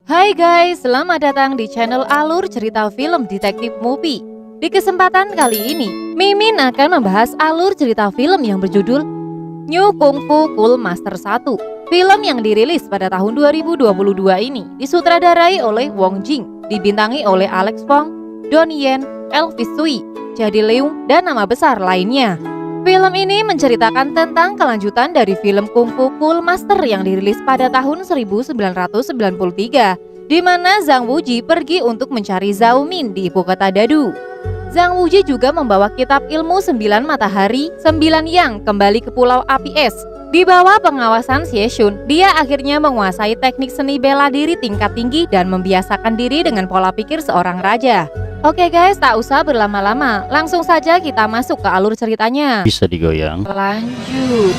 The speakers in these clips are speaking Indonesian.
Hai guys, selamat datang di channel Alur Cerita Film Detektif Movie. Di kesempatan kali ini, Mimin akan membahas alur cerita film yang berjudul New Kung Fu Cool Master 1. Film yang dirilis pada tahun 2022 ini disutradarai oleh Wong Jing, dibintangi oleh Alex Fong, Donnie Yen, Elvis Tsui, Jody Leung, dan nama besar lainnya. Film ini menceritakan tentang kelanjutan dari film Kung Fu Cool Master yang dirilis pada tahun 1993, di mana Zhang Wuji pergi untuk mencari Zhao Min di ibu kota Dadu. Zhang Wuji juga membawa kitab ilmu 9 matahari, 9 yang kembali ke Pulau Api Es. Di bawah pengawasan Xie Xun, dia akhirnya menguasai teknik seni bela diri tingkat tinggi dan membiasakan diri dengan pola pikir seorang raja. Oke guys, tak usah berlama-lama, langsung saja kita masuk ke alur ceritanya. Bisa digoyang. Lanjut.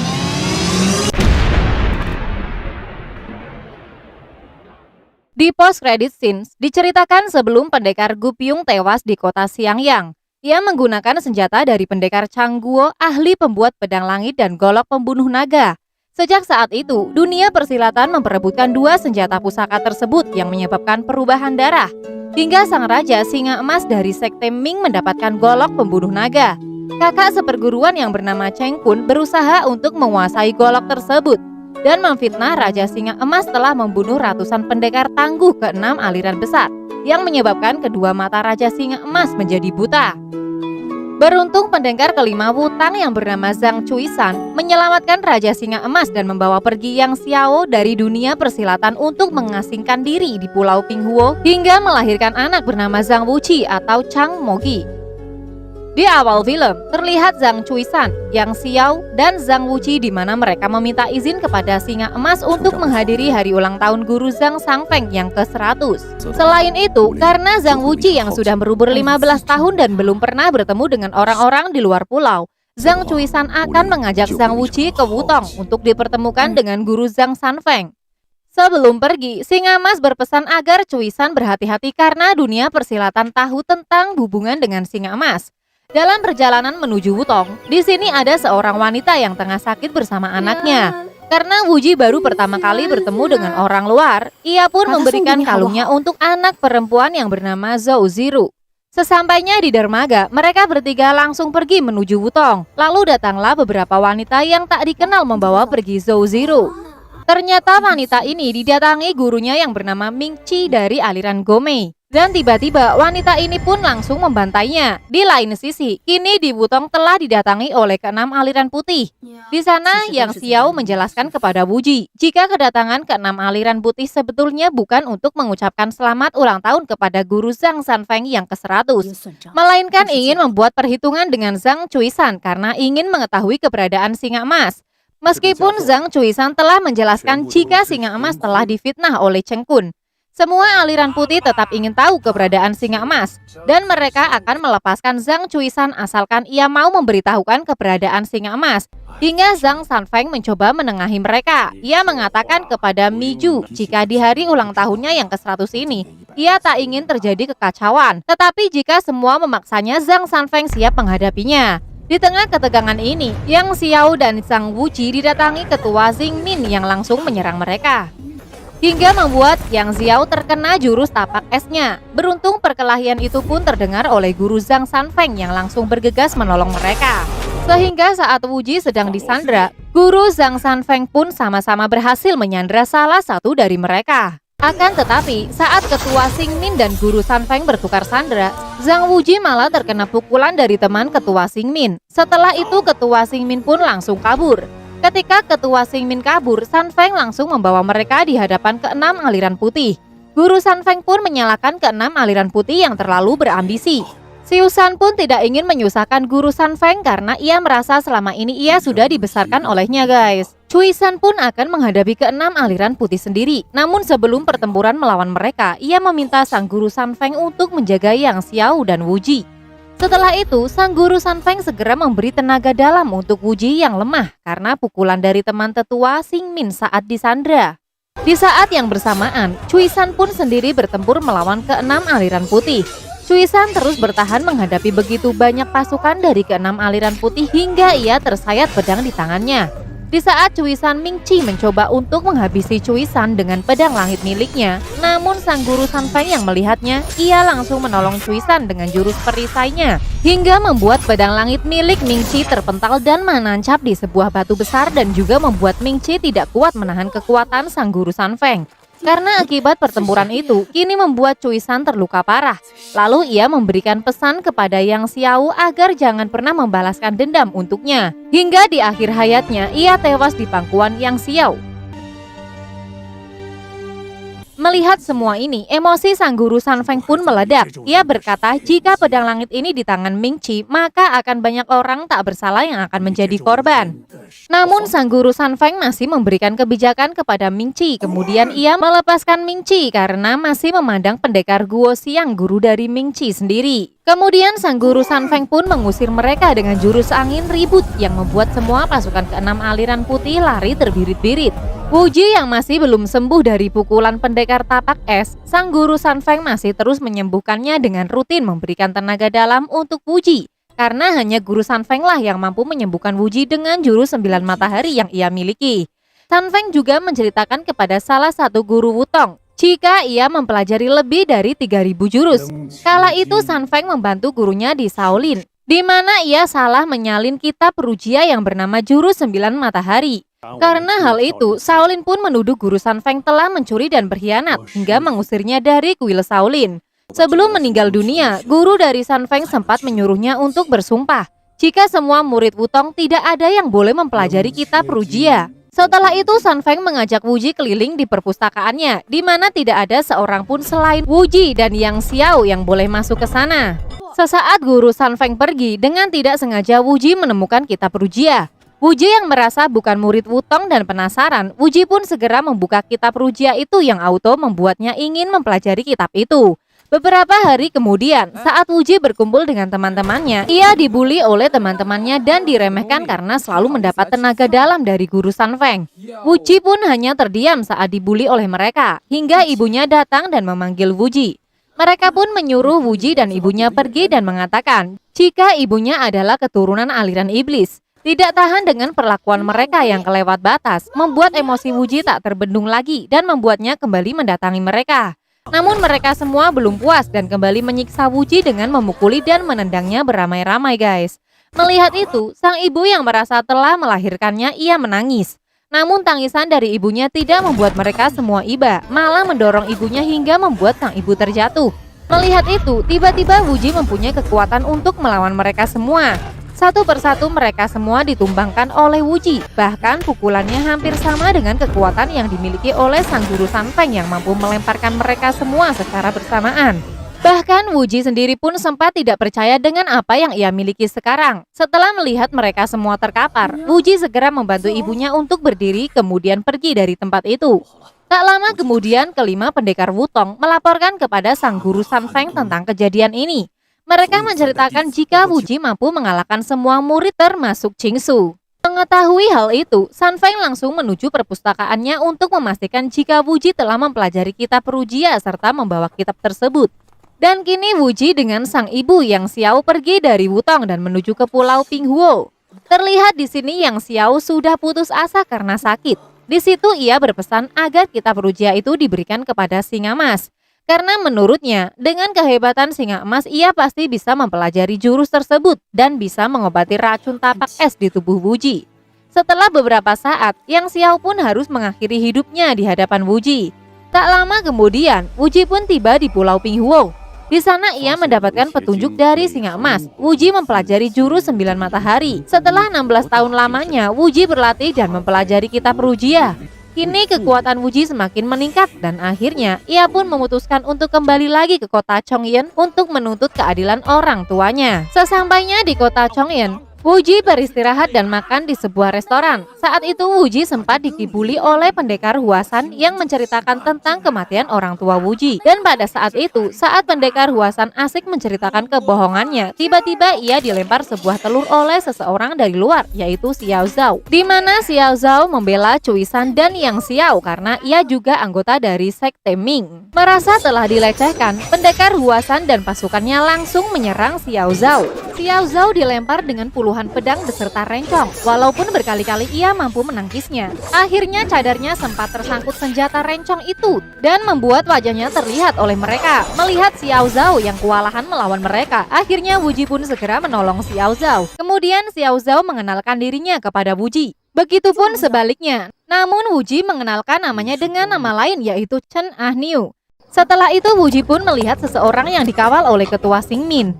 Di post credit scenes diceritakan sebelum pendekar Gu Pyung tewas di kota Xiangyang. Ia menggunakan senjata dari pendekar Chang Guo, ahli pembuat pedang langit dan golok pembunuh naga. Sejak saat itu, dunia persilatan memperebutkan dua senjata pusaka tersebut yang menyebabkan perubahan darah. Hingga sang raja singa emas dari sekte Ming mendapatkan golok pembunuh naga. Kakak seperguruan yang bernama Cheng Kun berusaha untuk menguasai golok tersebut dan memfitnah Raja Singa Emas telah membunuh ratusan pendekar tangguh ke-6 aliran besar yang menyebabkan kedua mata Raja Singa Emas menjadi buta. Beruntung pendekar kelima Wutang yang bernama Zhang Chuisan menyelamatkan Raja Singa Emas dan membawa pergi Yang Xiao dari dunia persilatan untuk mengasingkan diri di Pulau Pinghuo hingga melahirkan anak bernama Zhang Wuji atau Chang Mogi. Di awal film, terlihat Zhang Chuisan, Yang Xiao, dan Zhang Wuji di mana mereka meminta izin kepada Singa Emas untuk menghadiri hari ulang tahun guru Zhang Sangfeng yang ke-100. Selain itu, karena Zhang Wuji yang sudah berumur 15 tahun dan belum pernah bertemu dengan orang-orang di luar pulau, Zhang Chuisan akan mengajak Zhang Wuji ke Wutong untuk dipertemukan dengan guru Zhang Sanfeng. Sebelum pergi, Singa Emas berpesan agar Chuisan berhati-hati karena dunia persilatan tahu tentang hubungan dengan Singa Emas. Dalam perjalanan menuju Wutong, di sini ada seorang wanita yang tengah sakit bersama anaknya. Karena Wuji baru pertama kali bertemu dengan orang luar, ia pun memberikan kalungnya untuk anak perempuan yang bernama Zhou Ziru. Sesampainya di dermaga, mereka bertiga langsung pergi menuju Wutong. Lalu datanglah beberapa wanita yang tak dikenal membawa pergi Zhou Ziru. Ternyata wanita ini didatangi gurunya yang bernama Ming Chi dari aliran Gomei. Dan tiba-tiba wanita ini pun langsung membantainya. Di lain sisi, kini di Wutong telah didatangi oleh ke-6 aliran putih. Di sana Yang Xiao menjelaskan kepada Wuji jika kedatangan ke-6 aliran putih sebetulnya bukan untuk mengucapkan selamat ulang tahun kepada guru Zhang Sanfeng yang ke-100, melainkan ingin membuat perhitungan dengan Zhang Chuisan karena ingin mengetahui keberadaan Singa Emas. Meskipun Zhang Chuisan telah menjelaskan jika Singa Emas telah difitnah oleh Cheng Kun, semua aliran putih tetap ingin tahu keberadaan Singa Emas dan mereka akan melepaskan Zhang Chuisan asalkan ia mau memberitahukan keberadaan Singa Emas. Hingga Zhang Sanfeng mencoba menengahi mereka. Ia mengatakan kepada Miju jika di hari ulang tahunnya yang ke-100 ini, ia tak ingin terjadi kekacauan. Tetapi jika semua memaksanya, Zhang Sanfeng siap menghadapinya. Di tengah ketegangan ini, Yang Xiao dan Zhang Wuji didatangi ketua Xing Min yang langsung menyerang mereka. Hingga membuat Yang Xiao terkena jurus tapak esnya. Beruntung perkelahian itu pun terdengar oleh guru Zhang Sanfeng yang langsung bergegas menolong mereka. Sehingga saat Wuji sedang disandra, guru Zhang Sanfeng pun sama-sama berhasil menyandra salah satu dari mereka. Akan tetapi, saat ketua Xing Min dan guru Sanfeng bertukar sandra, Zhang Wuji malah terkena pukulan dari teman ketua Xing Min. Setelah itu ketua Xing Min pun langsung kabur. Ketika ketua Xing Min kabur, Sanfeng langsung membawa mereka di hadapan ke-6 aliran putih. Guru Sanfeng pun menyalahkan ke-6 aliran putih yang terlalu berambisi. Xiusan pun tidak ingin menyusahkan guru Sanfeng karena ia merasa selama ini ia sudah dibesarkan olehnya guys. Chuisan pun akan menghadapi ke-6 aliran putih sendiri. Namun sebelum pertempuran melawan mereka, ia meminta sang guru Sanfeng untuk menjaga Yang Xiao dan Wuji. Setelah itu, sang guru Sanfeng segera memberi tenaga dalam untuk Wuji yang lemah karena pukulan dari teman tetua Xing Min saat disandra. Di saat yang bersamaan, Chuisan pun sendiri bertempur melawan ke-6 aliran putih. Chuisan terus bertahan menghadapi begitu banyak pasukan dari ke-6 aliran putih hingga ia tersayat pedang di tangannya. Di saat Cuisan Mingqi mencoba untuk menghabisi Cuisan dengan pedang langit miliknya, namun sang guru Sanfeng yang melihatnya, ia langsung menolong Cuisan dengan jurus perisainya, hingga membuat pedang langit milik Mingqi terpental dan menancap di sebuah batu besar dan juga membuat Mingqi tidak kuat menahan kekuatan sang guru Sanfeng. Karena akibat pertempuran itu, kini membuat Cuisan terluka parah. Lalu ia memberikan pesan kepada Yang Xiao agar jangan pernah membalaskan dendam untuknya. Hingga di akhir hayatnya, ia tewas di pangkuan Yang Xiao. Melihat semua ini, emosi sang guru Sanfeng pun meledak. Ia berkata, jika pedang langit ini di tangan Mingqi, maka akan banyak orang tak bersalah yang akan menjadi korban. Namun sang guru Sanfeng masih memberikan kebijakan kepada Mingqi. Kemudian ia melepaskan Mingqi karena masih memandang pendekar Guo Xiang, guru dari Mingqi sendiri. Kemudian sang guru Sanfeng pun mengusir mereka dengan jurus angin ribut yang membuat semua pasukan keenam aliran putih lari terbirit-birit. Wuji yang masih belum sembuh dari pukulan pendekar tapak es, sang guru Sanfeng masih terus menyembuhkannya dengan rutin memberikan tenaga dalam untuk Wuji. Karena hanya guru Sanfeng lah yang mampu menyembuhkan Wuji dengan jurus 9 matahari yang ia miliki. Sanfeng juga menceritakan kepada salah satu guru Wutong jika ia mempelajari lebih dari 3.000 jurus. Kala itu Sanfeng membantu gurunya di Shaolin, di mana ia salah menyalin kitab Rujia yang bernama jurus 9 matahari. Karena hal itu, Shaolin pun menuduh guru Sanfeng telah mencuri dan berkhianat hingga mengusirnya dari kuil Shaolin. Sebelum meninggal dunia, guru dari Sanfeng sempat menyuruhnya untuk bersumpah jika semua murid Wutong tidak ada yang boleh mempelajari kitab Rujia. Setelah itu, Sanfeng mengajak Wuji keliling di perpustakaannya, di mana tidak ada seorang pun selain Wuji dan Yang Xiao yang boleh masuk ke sana. Sesaat guru Sanfeng pergi, dengan tidak sengaja Wuji menemukan kitab Rujia. Wuji yang merasa bukan murid Wutong dan penasaran, Wuji pun segera membuka kitab Rujia itu yang auto membuatnya ingin mempelajari kitab itu. Beberapa hari kemudian, saat Wuji berkumpul dengan teman-temannya, ia dibully oleh teman-temannya dan diremehkan karena selalu mendapat tenaga dalam dari guru Sanfeng. Wuji pun hanya terdiam saat dibully oleh mereka, hingga ibunya datang dan memanggil Wuji. Mereka pun menyuruh Wuji dan ibunya pergi dan mengatakan, jika ibunya adalah keturunan aliran iblis. Tidak tahan dengan perlakuan mereka yang kelewat batas, membuat emosi Wuji tak terbendung lagi dan membuatnya kembali mendatangi mereka. Namun mereka semua belum puas dan kembali menyiksa Wuji dengan memukuli dan menendangnya beramai-ramai guys. Melihat itu, sang ibu yang merasa telah melahirkannya, ia menangis. Namun tangisan dari ibunya tidak membuat mereka semua iba, malah mendorong ibunya hingga membuat sang ibu terjatuh. Melihat itu, tiba-tiba Wuji mempunyai kekuatan untuk melawan mereka semua. Satu persatu mereka semua ditumbangkan oleh Wuji, bahkan pukulannya hampir sama dengan kekuatan yang dimiliki oleh sang guru Sanfeng yang mampu melemparkan mereka semua secara bersamaan. Bahkan Wuji sendiri pun sempat tidak percaya dengan apa yang ia miliki sekarang. Setelah melihat mereka semua terkapar, Wuji segera membantu ibunya untuk berdiri kemudian pergi dari tempat itu. Tak lama kemudian kelima pendekar Wutong melaporkan kepada sang guru Sanfeng tentang kejadian ini. Mereka menceritakan jika Wuji mampu mengalahkan semua murid termasuk Qingsu. Mengetahui hal itu, Sanfeng langsung menuju perpustakaannya untuk memastikan jika Wuji telah mempelajari kitab Rujia serta membawa kitab tersebut. Dan kini Wuji dengan sang ibu Yang Xiao pergi dari Wutong dan menuju ke pulau Pinghuo. Terlihat di sini Yang Xiao sudah putus asa karena sakit. Di situ ia berpesan agar kitab Rujia itu diberikan kepada Singa Emas. Karena menurutnya, dengan kehebatan Singa Emas, ia pasti bisa mempelajari jurus tersebut dan bisa mengobati racun tapak es di tubuh Wuji. Setelah beberapa saat, Yang Xiao pun harus mengakhiri hidupnya di hadapan Wuji. Tak lama kemudian, Wuji pun tiba di Pulau Pinghuo. Di sana ia mendapatkan petunjuk dari Singa Emas. Wuji mempelajari jurus 9 matahari. Setelah 16 tahun lamanya, Wuji berlatih dan mempelajari kitab Rujia. Kini kekuatan Wuji semakin meningkat dan akhirnya ia pun memutuskan untuk kembali lagi ke kota Chongyan untuk menuntut keadilan orang tuanya. Sesampainya di kota Chongyan, Wuji beristirahat dan makan di sebuah restoran. Saat itu Wuji sempat dikibuli oleh pendekar Huasan yang menceritakan tentang kematian orang tua Wuji. Dan pada saat itu, saat pendekar Huasan asik menceritakan kebohongannya, tiba-tiba ia dilempar sebuah telur oleh seseorang dari luar, yaitu Xiao Zhao. Di mana Xiao Zhao membela Cuisan dan Yang Xiao karena ia juga anggota dari sekte Ming. Merasa telah dilecehkan, pendekar Huasan dan pasukannya langsung menyerang Xiao Zhao. Xiao Zhao dilempar dengan puluhan pedang beserta rencong, walaupun berkali-kali ia mampu menangkisnya. Akhirnya cadarnya sempat tersangkut senjata rencong itu dan membuat wajahnya terlihat oleh mereka. Melihat Xiao Zhao yang kewalahan melawan mereka, akhirnya Wu Ji pun segera menolong Xiao Zhao. Kemudian Xiao Zhao mengenalkan dirinya kepada Wu Ji. Begitupun sebaliknya, namun Wu Ji mengenalkan namanya dengan nama lain yaitu Chen Ah Niu. Setelah itu Wu Ji pun melihat seseorang yang dikawal oleh ketua Xing Min.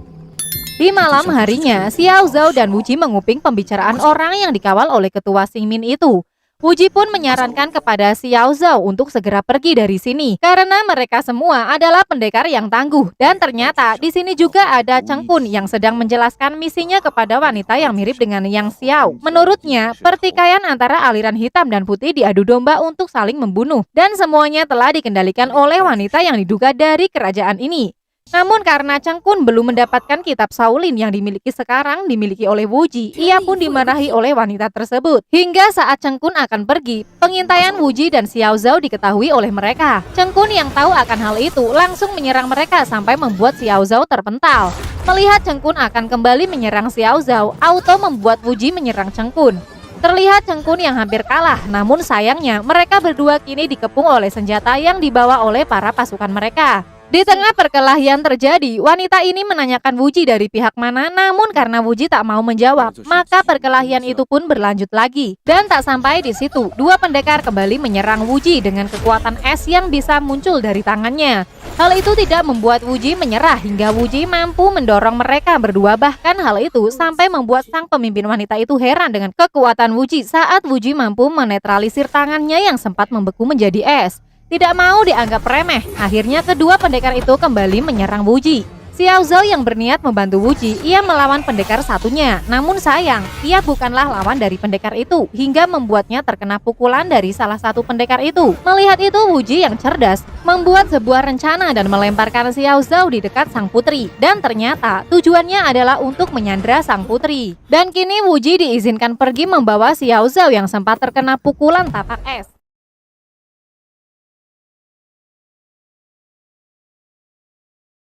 Di malam harinya, Xiao Zhao dan Wu Ji menguping pembicaraan orang yang dikawal oleh ketua Xing Min itu. Wu Ji pun menyarankan kepada Xiao Zhao untuk segera pergi dari sini karena mereka semua adalah pendekar yang tangguh, dan ternyata di sini juga ada Cheng Kun yang sedang menjelaskan misinya kepada wanita yang mirip dengan Yang Xiao. Menurutnya, pertikaian antara aliran hitam dan putih diadu domba untuk saling membunuh, dan semuanya telah dikendalikan oleh wanita yang diduga dari kerajaan ini. Namun karena Cheng Kun belum mendapatkan kitab Shaolin yang dimiliki oleh Wu Ji, ia pun dimarahi oleh wanita tersebut. Hingga saat Cheng Kun akan pergi, pengintaian Wu Ji dan Xiao Zhao diketahui oleh mereka. Cheng Kun yang tahu akan hal itu langsung menyerang mereka sampai membuat Xiao Zhao terpental. Melihat Cheng Kun akan kembali menyerang Xiao Zhao, auto membuat Wu Ji menyerang Cheng Kun. Terlihat Cheng Kun yang hampir kalah, namun sayangnya mereka berdua kini dikepung oleh senjata yang dibawa oleh para pasukan mereka. Di tengah perkelahian terjadi, wanita ini menanyakan Wu Ji dari pihak mana, namun karena Wu Ji tak mau menjawab, maka perkelahian itu pun berlanjut lagi. Dan tak sampai di situ, dua pendekar kembali menyerang Wu Ji dengan kekuatan es yang bisa muncul dari tangannya. Hal itu tidak membuat Wu Ji menyerah hingga Wu Ji mampu mendorong mereka berdua, bahkan hal itu sampai membuat sang pemimpin wanita itu heran dengan kekuatan Wu Ji saat Wu Ji mampu menetralisir tangannya yang sempat membeku menjadi es. Tidak mau dianggap remeh, akhirnya kedua pendekar itu kembali menyerang Wu Ji. Xiao Zhao yang berniat membantu Wu Ji, ia melawan pendekar satunya. Namun sayang, ia bukanlah lawan dari pendekar itu, hingga membuatnya terkena pukulan dari salah satu pendekar itu. Melihat itu, Wu Ji yang cerdas membuat sebuah rencana dan melemparkan Xiao Zhao di dekat sang putri. Dan ternyata tujuannya adalah untuk menyandra sang putri. Dan kini Wu Ji diizinkan pergi membawa Xiao Zhao yang sempat terkena pukulan tapak es.